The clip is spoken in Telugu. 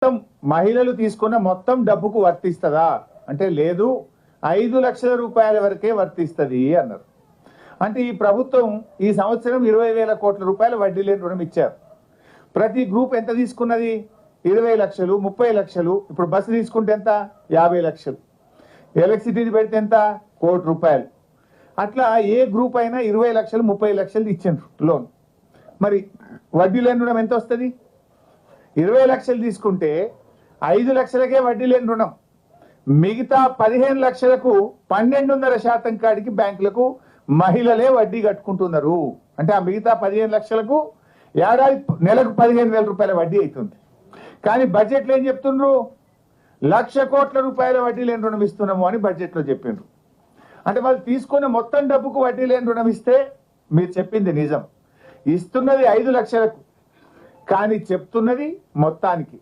మొత్తం మహిళలు తీసుకున్న మొత్తం డబ్బుకు వర్తిస్తుందా అంటే లేదు, 5 లక్షల రూపాయల వరకే వర్తిస్తుంది అన్నారు. అంటే ఈ ప్రభుత్వం ఈ సంవత్సరం 20,000 కోట్ల రూపాయల వడ్డీ లేని రుణం ఇచ్చారు. ప్రతి గ్రూప్ ఎంత తీసుకున్నది? 20 లక్షలు, 30 లక్షలు. ఇప్పుడు బస్సు తీసుకుంటే ఎంత? 50 లక్షలు. ఎలక్ట్రిసిటీ పెడితే ఎంత? 1 కోటి రూపాయలు. అట్లా ఏ గ్రూప్ అయినా 20 లక్షలు, 30 లక్షలు ఇచ్చిండ్రు లోన్. మరి వడ్డీ లేని రుణం ఎంత వస్తుంది? 20 లక్షలు తీసుకుంటే 5 లక్షలకే వడ్డీ లేని రుణం. మిగతా 15 లక్షలకు 12.5% కాడికి బ్యాంకులకు మహిళలే వడ్డీ కట్టుకుంటున్నారు. అంటే ఆ మిగతా 15 లక్షలకు నెలకు 15,000 రూపాయల వడ్డీ అవుతుంది. కానీ బడ్జెట్లో ఏం చెప్తుండ్రు? 1,00,000 కోట్ల రూపాయల వడ్డీ లేని రుణం ఇస్తున్నాము అని బడ్జెట్లో చెప్పిండ్రు. అంటే వాళ్ళు తీసుకున్న మొత్తం డబ్బుకు వడ్డీ లేని రుణం ఇస్తే మీరు చెప్పింది నిజం, ఇస్తున్నది 5 లక్షలకు, కానీ చెప్తున్నది మొత్తానికి.